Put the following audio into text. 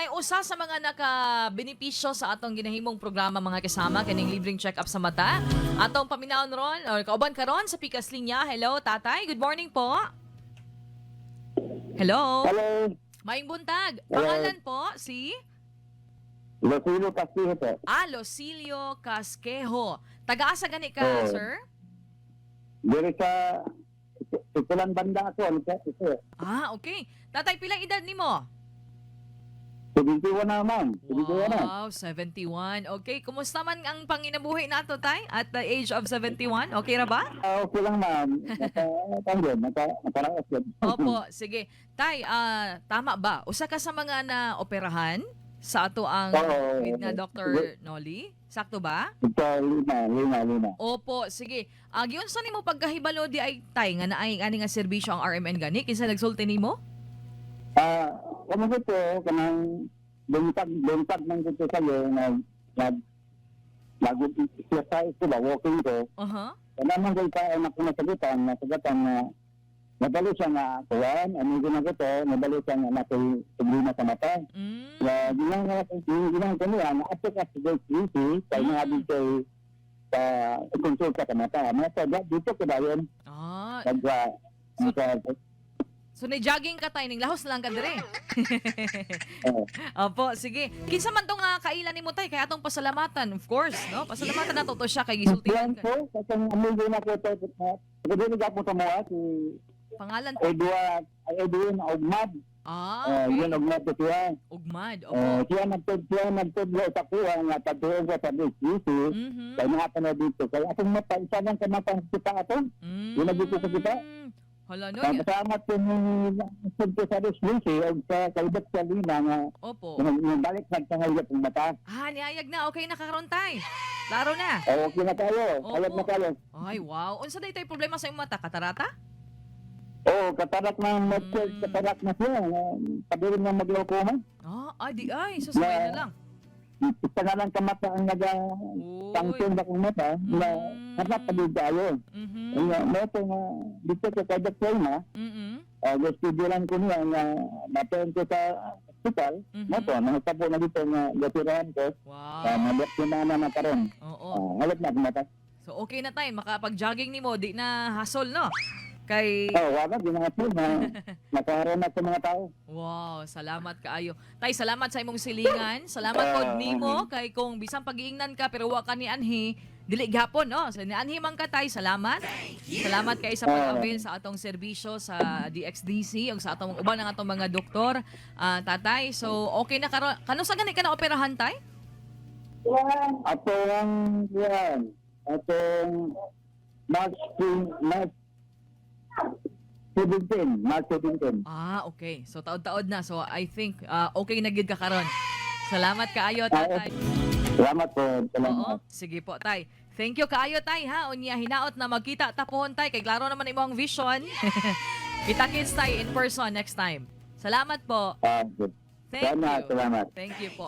Tay, usa sa mga naka-benepisyo sa atong ginahimong programa mga kasama kining libreng check-up sa mata. Atong paminaon ron or kauban karon sa Pikas Linya. Hello, tatay. Good morning po. Hello. Hello, Maing buntag. Hello. Pangalan po si Lucilo Castillo po. Lucilio Casquejo. Taga-asa gani ka, Oo. sir? Diri sa itulan banda ako, ano siya? Ito. Okay. Tatay, pilang edad nimo? 71 naman. 71 na. Wow, 71. Okay, kumusta man ang panginabuhi nato, tay? At the age of 71? Okay ra ba? Okay lang ma'am. Nakaraos yan. Opo, sige. Tay, tama ba? Usa ka sa mga na-operahan sa ato ang Oo. with na Dr. Nolly? Sakto ba? Ito, lima. Opo, sige. Giyon sa nimo pagkahibalo di ay tay nga naay ani nga serbisyo ang RMN gani kinsa nagsulti nimo? Kamo ko po, kanang buntag ng gusto sa'yo, nag-exercise ko ba, walking ko. Naman kayo pa ay nasagatan na nabalo siya nga kuwan, anong ginagoto, nabalo siya nga natin problema sa mata. Ginang ko niya, na-atik at sa JCC, kaya nga din kayo sa konsulta sa mata. Dito ko ba yun? So ni-jogging ka tay ning lahos lang ka dire. Opo, sige. Kinsa man tong kailan nimo tay kay atong pasalamatan, of course, no? Pasalamatan nato to siya kay gisultihan ka. Po, kasi amigo na ko ito, pagkadinig ako sa mga si Pangalan po? Edwin Ogmad. Okay. Yun Ogmad ko siya. Ugmad. Opo. Siya nagtudlo sa kuha nga tatuong ko sa BCC. Kaya nga pa na dito. Kaya atong mata, isa lang ka mata kita ato. Yun nagdito sa kita. Hala no. Kasama ko yung sa BCC o sa kaibat sa Lina nga Opo. balik nagtangayat ng mata. Niyayag na. Okay na kakaroon tay. Klaro na. Okay na tayo. Opo. Alam na tayo. Ay, wow. Unsa day tay problema sa imong mata? Katarata? Katarak na katarak na siya. Pabilin na maglaucoma. Di ay. Susabay na lang. Isa nga lang kamata ang nag-tangtong na kong mata na napapagod tayo. Meto nga, dito ko kajak ko na, studio ko niya nga natin ko sa hospital. Meto, nakatapo na dito nga gatirahan ko. Wow. Nabaksinaan na karon. Oo. Halap na kumata. So okay na tayo. Makapag-jogging ni mo. Di na hassle, no? Kay... wala, ginagawa na nakaroon na sa mga tao. Wow, salamat kaayo. Tay, salamat sa imong silingan. Salamat pod nimo kay kung bisang pag-iingnan ka pero wa ka ni anhi, dili gihapon, no? So ni anhi man ka tay, salamat. Salamat kay sa pag-avail sa atong serbisyo sa DXDC ug sa atong uban ng atong mga doktor. Tatay, so okay na karon. Kano sa gani ka na operahan tay? Atong March 17. Okay. So taod-taod na. So I think okay na gid ka karon. Salamat kaayo tatay. Salamat po. Oo. Sige po, tay. Thank you kaayo, tay, ha. Unya, hinaot na magkita tapuhon, tay. Kay klaro naman imo ang vision. Kita-kits, tay, in person next time. Salamat po. Thank you. Salamat. Thank you po.